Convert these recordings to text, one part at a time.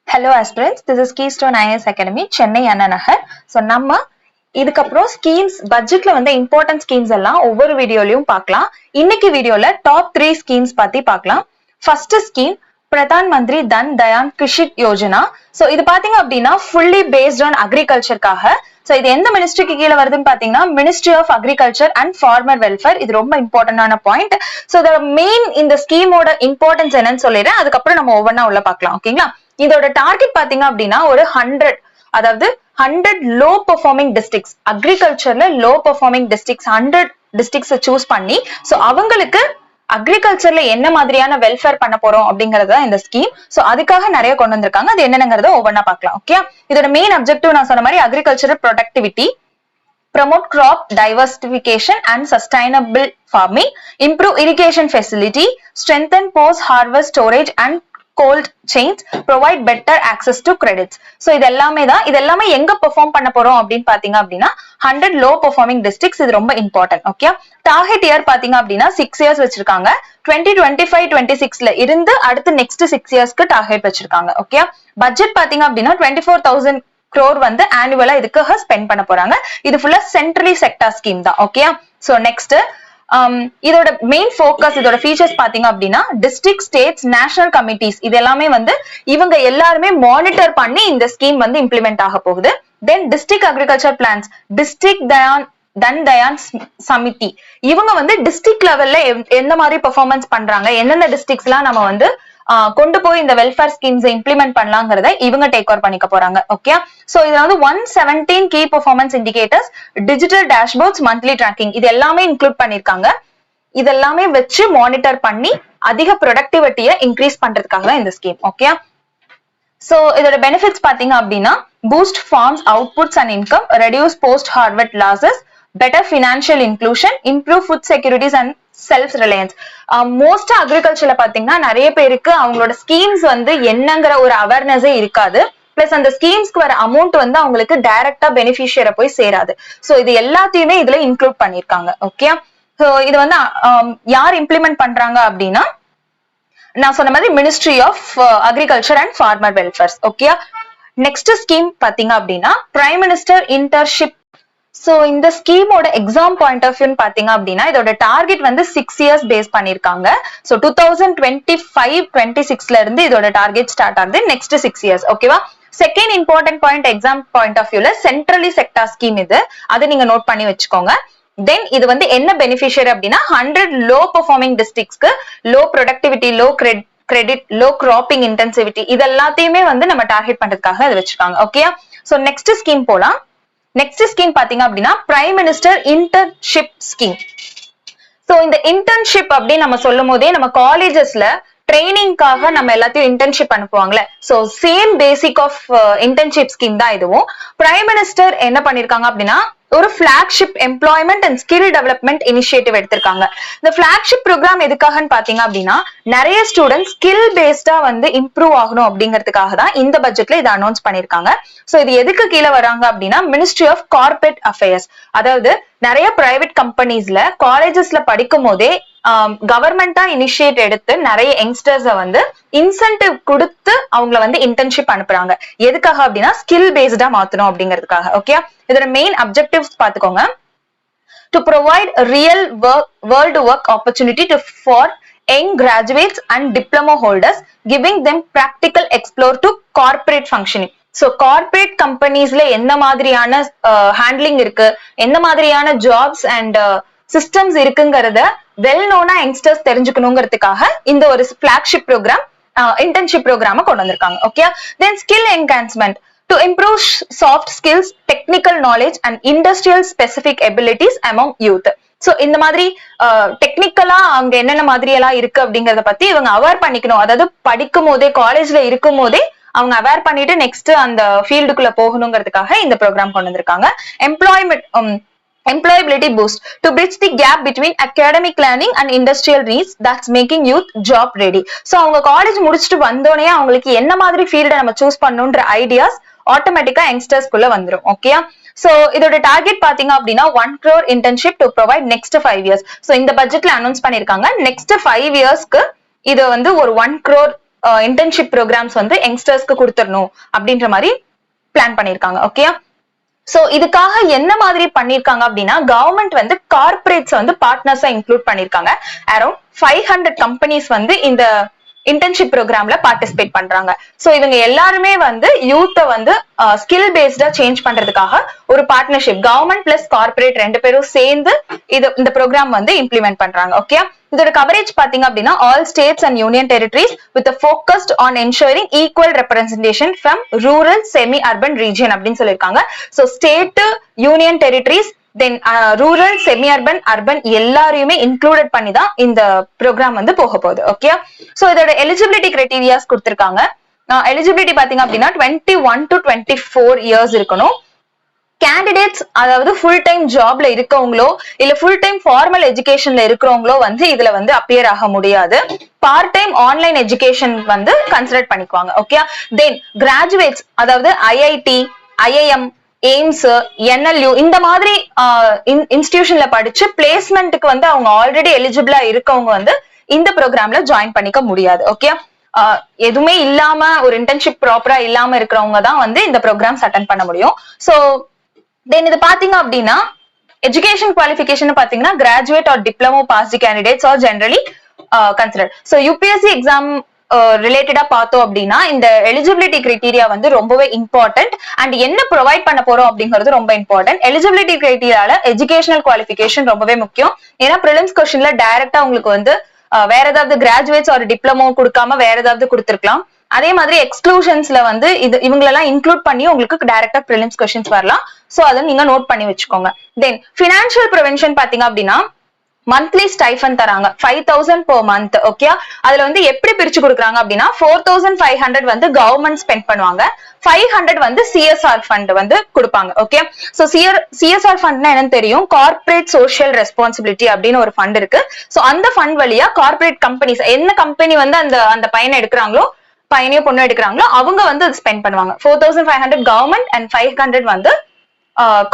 Hello aspirants, this is Keystone IAS Academy, Chennai Anna Nagar. So நம்ம இதுக்கப்புறம் schemes பட்ஜெட்ல வந்து இம்பார்ட்டன்ட் ஸ்கீம்ஸ் எல்லாம் ஒவ்வொரு வீடியோலயும் பார்க்கலாம். இன்னைக்கு வீடியோல டாப் 3 ஸ்கீம்ஸ் பத்தி பார்க்கலாம். First scheme Pradhan Mantri Dhan Dhaanya Krishi Yojana. So இது பாத்தீங்க அப்படின்னா ஃபுல்லி பேஸ்ட் ஆன் அக்ரிகல்ச்சருக்காக. சோ இது எந்த மினிஸ்ட்ரிக்கு கீழே வருதுன்னு பாத்தீங்கன்னா ministry of agriculture and farmer welfare. இது ரொம்ப இம்பார்ட்டன்டான பாயிண்ட். சோ இதோட மெயின் இந்த ஸ்கீமோட இம்பார்ட்டன்ஸ் என்னன்னு சொல்லிடுறேன், அதுக்கப்புறம் நம்ம ஒவ்வொன்னா உள்ள பார்க்கலாம். ஓகேங்களா? இதோட டார்கெட் பாத்தீங்க அப்படின்னா ஒரு 100, அதாவது 100 லோ பெர்ஃபார்மிங் டிஸ்ட்ரிக்ட்ஸ், அக்ரிகல்ச்சர்ல low performing districts 100 districts choose பண்ணி சோ அவங்களுக்கு அக்ரிகல்ச்சர்ல என்ன மாதிரியான வெல்ஃபேர் பண்ண போறோம் அப்படிங்கறத இந்த ஸ்கீம். சோ அதுக்காக நிறைய கொண்டு வந்திருக்காங்க. அது என்னங்கிறத ஒவ்வொன்னா பார்க்கலாம். ஓகே, இதோட மெயின் அப்ஜெக்டிவ் நான் சொன்ன மாதிரி agricultural productivity, promote crop diversification and sustainable farming, improve irrigation facility, strengthen post harvest storage and cold chains, provide better access to credits. So இது எல்லாமே எங்க பெர்ஃபார்ம் பண்ண போறோம் அப்படின்னு பாத்தீங்க அப்படின்னா 100 லோ பெர்ஃபார்மிங் டிஸ்ட்ரிக்ட்ஸ். இது ரொம்ப இம்பார்ட்டன்ட். ஓகே, டார்கெட் இயர் பாத்தீங்க அப்படின்னா 6 இயர்ஸ் வச்சிருக்காங்க. 2025-26ல இருந்து அடுத்து நெக்ஸ்ட் 6 இயர்ஸ்க்கு டார்கெட் வச்சிருக்காங்க. ஓகே, பட்ஜெட் பாத்தீங்க அப்படின்னா 24,000 crore வந்து ஆனுவலா இதுக்காக ஸ்பெண்ட் பண்ண போறாங்க. இது ஃபுல்லா சென்ட்ரலி செக்டார் ஸ்கீம் தான். ஓகே, சோ நெக்ஸ்ட் இதோட மெயின் ஃபோக்கஸ், இதோட ஃபீச்சர்ஸ் பாத்தீங்க அப்படின்னா டிஸ்ட்ரிக்ட், ஸ்டேட்ஸ், நேஷனல் கமிட்டிஸ் இது எல்லாமே வந்து இவங்க எல்லாருமே மானிட்டர் பண்ணி இந்த ஸ்கீம் வந்து இம்ப்ளிமெண்ட் ஆக போகுது. தென் டிஸ்ட்ரிக்ட் அக்ரிகல்ச்சர் பிளான்ஸ், டிஸ்ட்ரிக்ட் தன் தயான் சமிதி இவங்க வந்து டிஸ்ட்ரிக்ட் லெவல்ல எந்த மாதிரி பெர்ஃபார்மன்ஸ் பண்றாங்க, எந்தெந்த டிஸ்ட்ரிக்ட்ஸ் எல்லாம் நம்ம வந்து கொண்டு போய் இந்த வெல்ஃபேர் ஸ்கீம்ஸ் இம்ப்ளிமெண்ட் பண்ணலாங்கிறத இவங்க டேக் ஓவர் பண்ணிக்க போறாங்க. ஓகே, சோ இதுல வந்து 117 key performance indicators, digital dashboards, monthly tracking இது எல்லாமே இன்க்ளூட் பண்ணிருக்காங்க. இதெல்லாமே வச்சு மானிட்டர் பண்ணி அதிக ப்ரொடக்டிவிட்டியை இன்க்ரீஸ் பண்றதுக்காக தான் இந்த ஸ்கீம். ஓகே, சோ இதோட பெனிஃபிட்ஸ் பாத்தீங்க அப்படின்னா boost farms outputs and income, reduce post harvest losses, better financial inclusion, improve food securities and self reliance. மோஸ்டா அக்ரிகல்ச்சர்ல பாத்தீங்கன்னா நிறைய பேருக்கு அவங்களோட ஸ்கீம்ஸ் வந்து என்னங்கிற ஒரு அவேர்னஸே இருக்காது. பிளஸ் அந்த ஸ்கீம்ஸ்க்கு வர அமௌண்ட் வந்து அவங்களுக்கு டைரக்டா பெனிஃபிஷியரை போய் சேராது. சோ இது எல்லாத்தையுமே இதுல இன்க்ளூட் பண்ணிருக்காங்க. ஓகே, சோ இது வந்து யார் இம்ப்ளிமெண்ட் பண்றாங்க அப்படின்னா நான் சொன்ன மாதிரி ministry of agriculture and farmer welfare. Okay, next scheme பாத்தீங்க அப்படின்னா பிரைம் மினிஸ்டர் இன்டர்ன்ஷிப். சோ இந்த ஸ்கீமோட எக்ஸாம் பாயிண்ட் ஆஃப் வியூ பாத்தீங்க அப்படின்னா இதோட டார்கெட் வந்து 6 இயர்ஸ் பேஸ் பண்ணிருக்காங்க. சோ 2025-26ல இருந்து இதோட டார்கெட் ஸ்டார்ட் ஆகுது. Next 6 years. ஓகேவா? Second important point exam point of வியூல சென்ட்ரலி செக்டார் ஸ்கீம் இது, அதை நீங்க நோட் பண்ணி வச்சுக்கோங்க. தென் இது வந்து என்ன பெனிஃபிஷியரி அப்படின்னா 100 லோ பெர்ஃபார்மிங் டிஸ்ட்ரிக்ட்ஸ்க்கு low productivity, low credit, low cropping intensity இது எல்லாத்தையுமே வந்து நம்ம டார்கெட் பண்றதுக்காக அதை வச்சிருக்காங்க. ஓகே, சோ நெக்ஸ்ட் ஸ்கீம் போலாம். நெக்ஸ்ட் ஸ்கீம் பாத்தீங்க அப்படின்னா prime minister internship scheme. So இந்த இன்டர்ன்ஷிப் அப்படின்னு நம்ம சொல்லும் போதே நம்ம காலேஜஸ்ல ட்ரைனிங்காக நம்ம எல்லாத்தையும் இன்டர்ன்ஷிப் அனுப்புவாங்களே, so same basic of internship scheme தான் இதுவும். பிரைம் மினிஸ்டர் என்ன பண்ணிருக்காங்க அப்படின்னா ஒரு flagship employment and skill development initiative எடுத்திருக்காங்க. இந்த பிளாக்ஷிப் ப்ரோக்ராம் எதுக்காகன்னு பாத்தீங்க அப்படின்னா நிறைய ஸ்டூடெண்ட் ஸ்கில் பேஸ்டா வந்து இம்ப்ரூவ் ஆகணும் அப்படிங்கிறதுக்காக தான் இந்த பட்ஜெட்ல இதை அனௌன்ஸ் பண்ணிருக்காங்க. சோ இது எதுக்கு கீழே வராங்க அப்படின்னா மினிஸ்ட்ரி ஆஃப் கார்பரேட் அஃபேர்ஸ். அதாவது நிறைய பிரைவேட் கம்பெனிஸ்ல காலேஜஸ்ல படிக்கும் போதே கவர்மெண்டா இனிஷியேட் எடுத்து நிறைய யங்ஸ்டர்ஸ வந்து இன்சென்டிவ் கொடுத்து அவங்கள வந்து இன்டர்ன்ஷிப் அனுப்புறாங்க. எதுக்காக அப்படின்னா ஸ்கில் பேஸ்டா மாத்தணும் அப்படிங்கிறதுக்காக. ஓகே, இதோட மெயின் அப்ஜெக்டிவ்ஸ் பாத்துக்கோங்க. To provide real world work opportunity for young graduates and diploma holders, giving them practical explore to corporate functioning. So corporate கம்பெனிஸ்ல எந்த மாதிரியான ஹேண்ட்லிங் இருக்கு, எந்த மாதிரியான ஜாப்ஸ் அண்ட் சிஸ்டம்ஸ் இருக்குங்கிறத வெல் நோனா யங்ஸ்டர்ஸ் தெரிஞ்சுக்கணுங்கிறதுக்காக இந்த ஒரு பிளாக்ஷிப் ப்ரோக்ராம் இன்டர்ன்ஷிப் ப்ரோக்ராம கொண்டு வந்திருக்காங்க. Okay, then skill enhancement to improve soft skills, technical knowledge and industrial specific abilities among youth. So இந்த மாதிரி டெக்னிக்கலா அங்க என்னென்ன மாதிரி எல்லாம் இருக்கு அப்படிங்கறத பத்தி இவங்க அவேர் பண்ணிக்கணும். அதாவது படிக்கும் போதே காலேஜ்ல இருக்கும் போதே அவங்க அவேர் பண்ணிட்டு நெக்ஸ்ட் அந்த ஃபீல்டுக்குள்ள போகணுங்கிறதுக்காக இந்த ப்ரோக்ராம் கொண்டு வந்திருக்காங்க. Employability boost to bridge the gap between academic learning and industrial needs, that's making youth job ready. So அவங்க காலேஜ் முடிச்சுட்டு வந்தோடனே அவங்களுக்கு என்ன மாதிரி ஃபீல்டை நம்ம சூஸ் பண்ணணும்ன்ற ஐடியாஸ் ஆட்டோமேட்டிக்கா யங்ஸ்டர்ஸ்குள்ள வந்துரும். ஓகே, சோ இதோட டார்கெட் பாத்தீங்க அப்படின்னா 1 crore internship to provide next 5 years. So இந்த பட்ஜெட்ல அனௌன்ஸ் பண்ணிருக்காங்க நெக்ஸ்ட் 5 இயர்ஸ்க்கு இது வந்து ஒரு 1 crore இன்டர்ன்ஷிப் ப்ரோக்ராம்ஸ் வந்து யங்ஸ்டர்ஸ்க்கு கொடுத்துடணும் அப்படின்ற மாதிரி பிளான் பண்ணிருக்காங்க. ஓகே, சோ இதுக்காக என்ன மாதிரி பண்ணிருக்காங்க அப்படின்னா கவர்மெண்ட் வந்து கார்பரேட்ஸ் வந்து பார்ட்னர்ஸா இன்க்ளூட் பண்ணிருக்காங்க. அரௌண்ட் 500 கம்பெனிஸ் வந்து இந்த இன்டர்ன்ஷிப் ப்ரோக்ராம்ல பார்ட்டிசிபேட் பண்றாங்க. சோ இவங்க எல்லாருமே வந்து யூத்த வந்து ஸ்கில் பேஸ்டா சேஞ்ச் பண்றதுக்காக ஒரு பார்ட்னர்ஷிப் கவர்மெண்ட் பிளஸ் கார்பரேட் ரெண்டு பேரும் சேர்ந்து இந்த ப்ரோக்ராம் வந்து இம்ப்ளிமெண்ட் பண்றாங்க. ஓகே, இதோட கவரேஜ் பாத்தீங்க அப்படின்னா all states and union territories with focused on ensuring equal representation from rural semi urban region அப்படின்னு சொல்லியிருக்காங்க. சோ ஸ்டேட், யூனியன் டெரிட்டரிஸ், தென் ரூரல், செமி அர்பன், அர்பன் எல்லாரையுமே இன்க்ளூடட் பண்ணி தான் இந்த ப்ரோக்ராம் வந்து போக போகுது. ஓகே, சோ இதோட எலிஜிபிலிட்டி கிரைட்டீரியாஸ் கொடுத்திருக்காங்க. எலிஜிபிலிட்டி பாத்தீங்க அப்படின்னா 21 to 24 இயர்ஸ் இருக்கணும். கேண்டிடேட்ஸ் அதாவது ஃபுல் டைம் ஜாப்ல இருக்கவங்களோ இல்ல ஃபுல் டைம் ஃபார்மல் எஜுகேஷன்ல இருக்கிறவங்களோ வந்து இதுல வந்து அப்பியர் ஆக முடியாது. பார்ட் டைம் ஆன்லைன் எஜுகேஷன் வந்து கன்சிடர் பண்ணிக்குவாங்க. ஓகே, தென் கிராஜுவேட்ஸ் அதாவது ஐஐடி, ஐஐஎம், எய்ம்ஸ், என்எல்யூ இந்த மாதிரி இன்ஸ்டிடியூஷன்ல படிச்சு பிளேஸ்மெண்ட்டுக்கு வந்து அவங்க ஆல்ரெடி எலிஜிபிளா இருக்கவங்க வந்து இந்த ப்ரோக்ராம்ல ஜாயின் பண்ணிக்க முடியாது. ஓகே, எதுவுமே இல்லாம ஒரு இன்டர்ன்ஷிப் ப்ராப்பரா இல்லாம இருக்கிறவங்க தான் வந்து இந்த ப்ரோக்ராம்ஸ் அட்டென்ட் பண்ண முடியும். சோ தென் இது பாத்தீங்க அப்படின்னா எஜுகேஷன் குவாலிஃபிகேஷன் பாத்தீங்கன்னா graduate or diploma passed candidates are generally consider. So UPSC exam ரிலேட்டடா பார்த்தோம் அப்படின்னா இந்த எலிஜிபிலிட்டி கிரைட்டீரியா வந்து ரொம்பவே இம்பார்ட்டன்ட் அண்ட் என்ன ப்ரொவைட் பண்ண போறோம் அப்படிங்கிறது ரொம்ப இம்பார்ட்டன்ட். எலிஜிபிலிட்டி கிரைட்டீரியால எஜுகேஷனல் குவாலிஃபிகேஷன் ரொம்பவே முக்கியம். ஏன்னா பிரிலிம்ஸ் கொஸ்டின்ல டைரக்டா உங்களுக்கு வந்து வேற ஏதாவது கிராஜுவேட்ஸ் ஒரு டிப்ளமோ கொடுக்காம வேற ஏதாவது கொடுத்திருக்கலாம். அதே மாதிரி எக்ஸ்க்ளூஷன்ஸ்ல வந்து இவங்களெல்லாம் இன்க்ளூட் பண்ணி உங்களுக்கு டைரக்டா பிரிலிம்ஸ் கொஸ்டின்ஸ் வரலாம். சோ அதை நீங்க நோட் பண்ணி வச்சுக்கோங்க. தென் பினான்சியல் ப்ரிவென்ஷன் பாத்தீங்க அப்படின்னா மந்த்லி ஸ்டைஃபன் தராங்க 5,000 per month. ஓகே, அதுல வந்து எப்படி பிரிச்சு கொடுக்குறாங்க அப்படின்னா 4,500 வந்து கவர்மெண்ட் ஸ்பெண்ட் பண்ணுவாங்க, 500 வந்து சிஎஸ்ஆர் ஃபண்ட் வந்து கொடுப்பாங்க. ஓகே, சோ சிஎஸ்ஆர் ஃபண்ட்னா என்னன்னு தெரியும், கார்பரேட் சோஷியல் ரெஸ்பான்சிபிலிட்டி அப்படின்னு ஒரு ஃபண்ட் இருக்கு. சோ அந்த ஃபண்ட் வழியா கார்பரேட் கம்பெனிஸ் என்ன கம்பெனி வந்து அந்த பையனை எடுக்கிறாங்களோ பையனையோ பொண்ணு எடுக்கிறாங்களோ அவங்க வந்து ஸ்பெண்ட் பண்ணுவாங்க. 4,500 கவர்மெண்ட் அண்ட் 500 வந்து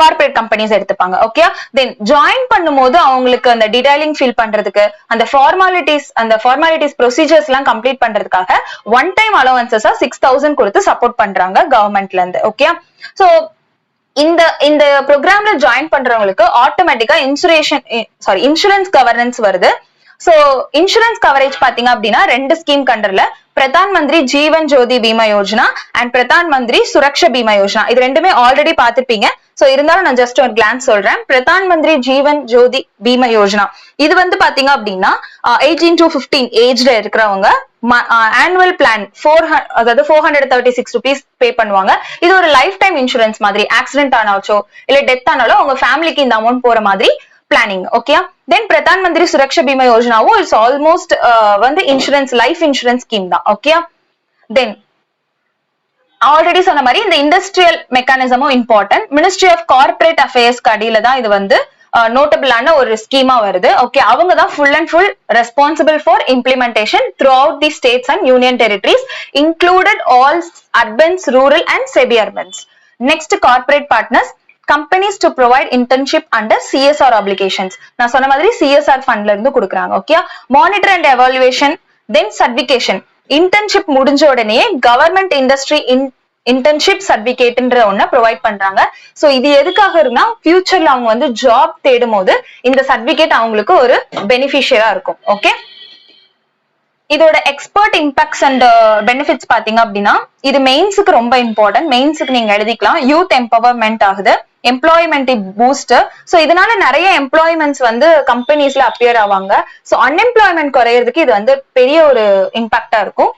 கார்பரேட் கம்பெனிஸ் எடுத்துப்பாங்க. ஓகே, தென் ஜாயின் பண்ணும்போது அவங்களுக்கு அந்த டீடைலிங் ஃபில் பண்றதுக்கு அந்த ஃபார்மாலிட்டிஸ் ப்ரொசீஜர்ஸ் எல்லாம் கம்ப்ளீட் பண்றதுக்காக ஒன் டைம் அலோவன்சஸா 6,000 கொடுத்து சப்போர்ட் பண்றாங்க கவர்மெண்ட்ல இருந்து. ஓகே, சோ இந்த ப்ரோக்ராம்ல ஜாயின் பண்றவங்களுக்கு ஆட்டோமேட்டிக்கா இன்சூரன்ஸ் கவர்னன்ஸ் வருது. சோ இன்சூரன்ஸ் கவரேஜ் பாத்தீங்க அப்படின்னா ரெண்டு ஸ்கீம் கண்டர்ல பிரதான் மந்திரி ஜீவன் ஜோதி பீமா யோஜனா அண்ட் பிரதான் மந்திரி சுரக்ஷா பீமா யோஜனா இது ரெண்டுமே ஆல்ரெடி பாத்திருப்பீங்க. சோ இருந்தாலும் நான் ஜஸ்ட் ஒரு கிளான்ஸ் சொல்றேன். பிரதான் மந்திரி ஜீவன் ஜோதி பீமா யோஜனா இது வந்து பாத்தீங்க அப்படின்னா 18 to 15 ஏஜ்ல இருக்கிறவங்க ஆனுவல் பிளான் 436 rupees பே பண்ணுவாங்க. இது ஒரு லைஃப் டைம் இன்சூரன்ஸ் மாதிரி. ஆக்சிடென்ட் ஆனாச்சோ இல்ல டெத் ஆனாலும் உங்க ஃபேமிலிக்கு இந்த அமௌண்ட் போற மாதிரி planning. Okay, then Pradhan Mantri Suraksha Bima யோஜனாவும் இட்ஸ் ஆல்மோஸ்ட் வந்து இன்சூரன்ஸ் லைஃப் இன்சூரன்ஸ் ஸ்கீம் தான். ஓகே, தென் ஆல்ரெடி சொன்ன மாதிரி இந்த இண்டஸ்ட்ரியல் மெக்கானிசமும் இம்பார்ட்டன்ட். மினிஸ்ட்ரி ஆஃப் கார்பரேட் அஃபேர்ஸ்க்கு அடியில தான் இது வந்து நோட்டபிளான ஒரு ஸ்கீமா வருது. ஓகே, அவங்க தான் full and full responsible for implementation through out the states and union territories included all urbans, rural and semi urbans. Next corporate partners companies to provide internship under CSR obligations. நான் சொன்ன மாதிரி CSR ஃபண்ட்ல இருந்து கொடுக்குறாங்க. Okay, monitor and evaluation, then certification. Internship முடிஞ்ச உடனே government industry internship சர்டிபிகேட்ன்ற ஒண்ண provide பண்றாங்க. So இது எதுக்காக இருக்குன்னா ஃபியூச்சர்ல அவங்க வந்து ஜாப் தேடும் போது இந்த சர்டிபிகேட் அவங்களுக்கு ஒரு பெனிஃபிஷியரா இருக்கும். ஓகே, இதோட எக்ஸ்பர்ட் இம்பாக்ட்ஸ் அண்ட் பெனிஃபிட்ஸ் பாத்தீங்க அப்படின்னா இது மெயின்ஸுக்கு ரொம்ப இம்பார்ட்டன்ட். மெயின்ஸுக்கு நீங்க எழுதிக்கலாம். யூத் எம்பவர்மெண்ட் ஆகுது, எம்ப்ளாய்மெண்ட் பூஸ்டர். சோ இதனால நிறைய எம்ப்ளாய்மெண்ட்ஸ் வந்து கம்பெனிஸ்ல அப்பியர் ஆவாங்க. சோ அன்எம்ப்ளாய்மெண்ட் குறையறதுக்கு இது வந்து பெரிய ஒரு இம்பாக்டா இருக்கும்.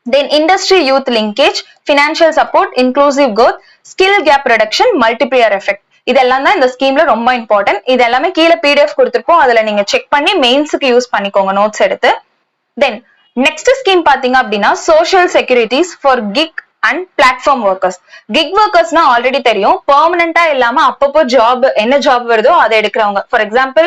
Then industry youth linkage, financial support, inclusive growth, skill gap reduction, multiplier effect. இதெல்லாம் தான் இந்த ஸ்கீம்ல ரொம்ப இம்பார்ட்டன்ட். இது எல்லாமே கீழே பிடிஎஃப் கொடுத்திருப்போம். அதுல நீங்க செக் பண்ணி மெயின்ஸுக்கு யூஸ் பண்ணிக்கோங்க நோட்ஸ் எடுத்து. தென் நெக்ஸ்ட் ஸ்கீம் பாத்தீங்க அப்படின்னா social securities for gig and platform workers. Gig ஒர்க்கர்ஸ்னா ஆல்ரெடி தெரியும், பெர்மனண்டா இல்லாம அப்பப்போ ஜாப் என்ன ஜாப் வருதோ அதை எடுக்கிறவங்க. For example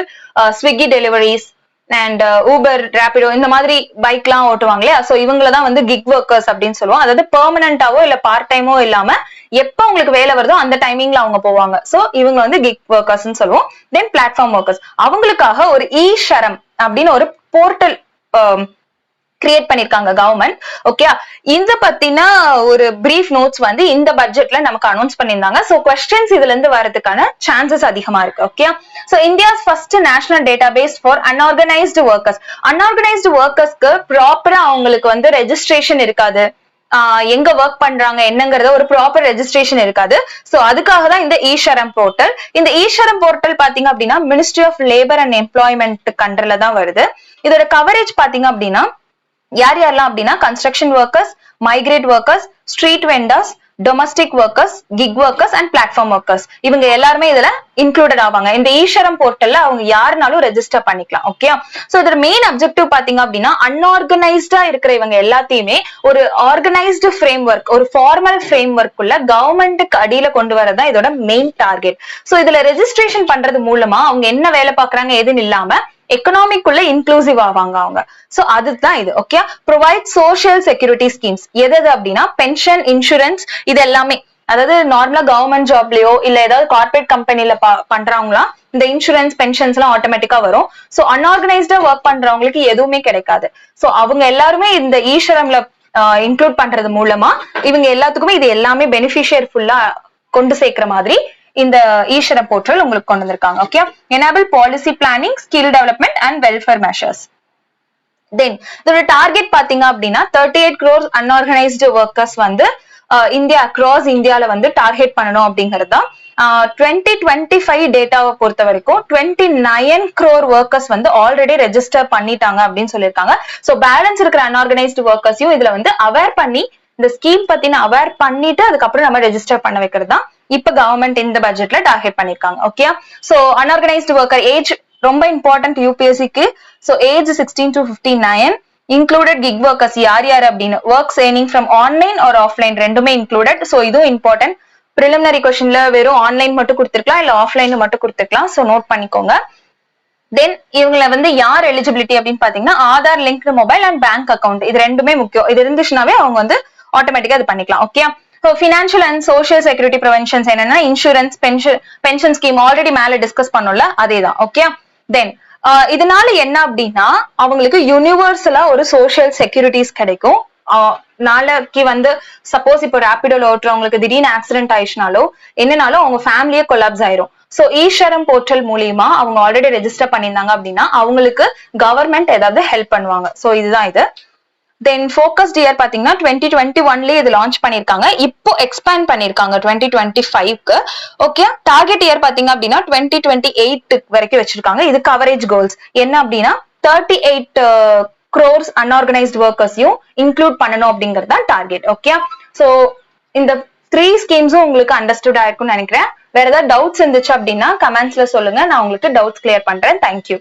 Swiggy deliveries and Uber, Rapido இந்த மாதிரி பைக் எல்லாம் ஓட்டுவாங்க இல்லையா. சோ இவங்களதான் வந்து கிக் ஒர்க்கர்ஸ் அப்படின்னு சொல்லுவோம். அதாவது பெர்மனண்டாவோ இல்ல பார்ட் டைமோ இல்லாம எப்ப உங்களுக்கு வேலை வருதோ அந்த டைமிங்ல அவங்க போவாங்க. சோ இவங்க வந்து கிக் ஒர்க்கர்ஸ் சொல்லுவோம். தென் பிளாட்ஃபார்ம் ஒர்க்கர்ஸ் அவங்களுக்காக ஒரு ஈ ஷரம் அப்படின்னு ஒரு போர்ட்டல் கிரியேட் பண்ணிருக்காங்க கவர்மெண்ட். ஓகே, இந்த பத்தின ஒரு பிரீஃப் நோட்ஸ் வந்து இந்த பட்ஜெட்ல நமக்கு அனௌன்ஸ் பண்ணிருந்தாங்க. சோ क्वेश्चंस இதுல இருந்து வரதுக்கான சான்சஸ் அதிகமா இருக்கு. Okay, so India's first national database for unorganised workers. Unorganised ஒர்க்கர்ஸ்க்கு ப்ராப்பரா அவங்களுக்கு வந்து ரெஜிஸ்ட்ரேஷன் இருக்காது, எங்க ஒர்க் பண்றாங்க என்னங்கறத ஒரு ப்ராப்பர் ரெஜிஸ்ட்ரேஷன் இருக்காது. சோ அதுக்காக தான் இந்த ஈஷரம் போர்ட்டல். இந்த ஈஷரம் போர்ட்டல் பாத்தீங்க அப்படின்னா ministry of labour and employment கண்ட்ரோல்ல தான் வருது. இதோட கவரேஜ் பாத்தீங்க அப்படின்னா யார் யாரெல்லாம் அப்படின்னா construction workers, migrate workers, street vendors, domestic workers, kick workers and platform workers, இவங்க எல்லாருமே இதுல இன்க்ளூடட் ஆவாங்க. இந்த ஈஷரம் போர்ட்டல்ல அவங்க யாருனாலும் ரெஜிஸ்டர் பண்ணிக்கலாம். ஓகே, சோ இதோட மெயின் அப்ஜெக்டிவ் பாத்தீங்க அப்படின்னா அன்ஆர்கனைஸ்டா இருக்கிற இவங்க எல்லாத்தையுமே ஒரு ஆர்கனைஸ்டு ஃப்ரேம் ஒர்க், ஒரு ஃபார்மல் ஃப்ரேம் ஒர்க் உள்ள கவர்மெண்ட்டுக்கு அடியில கொண்டு வரதான் இதோட மெயின் டார்கெட். சோ இதுல ரெஜிஸ்ட்ரேஷன் பண்றது மூலமா அவங்க என்ன வேலை பாக்குறாங்க எதுன்னு இல்லாம எக்கனாமிக் உள்ள இன்க்ளூசிவ் ஆவாங்க அவங்க. சோ அதுதான் இது. Okay, provide social security schemes எது அப்படின்னா பென்ஷன், இன்சூரன்ஸ், இது எல்லாமே. அதாவது நார்மலா கவர்மெண்ட் ஜாப்லயோ இல்ல ஏதாவது கார்பரேட் கம்பெனில பண்றவங்களாம் இந்த இன்சூரன்ஸ், பென்ஷன்ஸ் எல்லாம் ஆட்டோமேட்டிக்கா வரும். சோ அன்ஆர்கனைஸ்டா ஒர்க் பண்றவங்களுக்கு எதுவுமே கிடைக்காது. சோ அவங்க எல்லாருமே இந்த ஈஷரம்ல இன்க்ளூட் பண்றது மூலமா இவங்க எல்லாத்துக்குமே இது எல்லாமே பெனிஃபிஷியர் ஃபுல்லா கொண்டு சேர்க்கிற மாதிரி இந்த ஈஷரம் போர்ட்டல் உங்களுக்கு கொண்டு வந்திருக்காங்க. Okay, enable policy planning, skill development and welfare measures. Then இதோட டார்கெட் பாத்தீங்க அப்படின்னா 38 crores அன்ஆர்கனைஸ்டு ஒர்க்கர்ஸ் வந்து இந்தியா அக்ராஸ் இந்தியால வந்து டார்கெட் பண்ணணும் அப்படிங்கிறது தான். 2025 டேட்டாவை பொறுத்த வரைக்கும் 29 crore ஒர்க்கர்ஸ் வந்து ஆல்ரெடி ரெஜிஸ்டர் பண்ணிட்டாங்க அப்படின்னு சொல்லியிருக்காங்க. சோ பேலன்ஸ் இருக்கிற அன்ஆர்கனைஸ்டு ஒர்க்கர்ஸையும் இதுல வந்து அவேர் பண்ணி இந்த ஸ்கீம் பத்தின அவேர் பண்ணிட்டு அதுக்கப்புறம் நம்ம ரெஜிஸ்டர் பண்ண வைக்கிறது தான் இப்ப கவர்மெண்ட் இந்த பட்ஜெட்ல டார்கெட் பண்ணிருக்காங்க. Okay, so unorganised worker age ரொம்ப இம்பார்ட்டன்ட் யூபிஎஸ்சிக்கு. So age 16 to 59. Included gig workers யார் யார் அப்படின்னு works earning from online or offline ரெண்டுமே இன்க்ளூடட். சோ இதுவும் இம்பார்ட்டன்ட். பிரிலிமினரி கொஸ்டின்ல வெறும் ஆன்லைன் மட்டும் கொடுத்துருக்கலாம் இல்ல ஆஃப்லைன் மட்டும் கொடுத்துருக்கலாம். சோ நோட் பண்ணிக்கோங்க. தென் இவங்கள வந்து யார் எலிஜிபிலிட்டி அப்படின்னு பாத்தீங்கன்னா Aadhaar linked mobile and bank account, இது ரெண்டுமே முக்கியம். இது இருந்துச்சுனாவே அவங்க வந்து ஆட்டோமேட்டிக்கா இது பண்ணிக்கலாம். Okay, so financial and social security preventions என்னன்னா இன்சூரன்ஸ், பென்ஷன் ஸ்கீம் ஆல்ரெடி மேல டிஸ்கஸ் பண்ணோம்ல அதேதான். ஓகே, தென் இதனால என்ன அப்படின்னா அவங்களுக்கு யூனிவர்சலா ஒரு சோஷியல் செக்யூரிட்டிஸ் கிடைக்கும். நாளைக்கு வந்து சப்போஸ் இப்போ ரேபிடோல ஓட்டுறவங்களுக்கு திடீர்னு ஆக்சிடென்ட் ஆயிடுச்சுனாலோ என்னனாலும் அவங்க ஃபேமிலியே கொலாப்ஸ் ஆயிரும். சோ ஈஷரம் போர்ட்டல் மூலியமா அவங்க ஆல்ரெடி ரெஜிஸ்டர் பண்ணியிருந்தாங்க அப்படின்னா அவங்களுக்கு கவர்மெண்ட் ஏதாவது ஹெல்ப் பண்ணுவாங்க. சோ இதுதான் இது. தென் ஃபோக்கஸ்ட் இயர் பாத்தீங்கன்னா 2021லயே இது லான்ச் பண்ணிருக்காங்க. இப்போ எக்ஸ்பேண்ட் பண்ணிருக்காங்க 2025க்கு. ஓகே, டார்கெட் இயர் பாத்தீங்க அப்படின்னா 2028 வரைக்கும் வச்சிருக்காங்க. இது கவரேஜ் கோல்ஸ் என்ன அப்படின்னா 38 crores அன்ஆர்கனைஸ்டு ஒர்க்கர்ஸையும் இன்க்ளூட் பண்ணணும் அப்படிங்கிறது தான் டார்கெட். ஓகே, சோ இந்த 3 ஸ்கீம்ஸும் உங்களுக்கு அண்டர்ஸ்டுட் ஆயிருக்கும்னு நினைக்கிறேன். வேற ஏதாவது டவுட்ஸ் இருந்துச்சு அப்படின்னா கமெண்ட்ஸ்ல சொல்லுங்க, நான் உங்களுக்கு டவுட்ஸ் கிளியர் பண்றேன். தேங்க்யூ.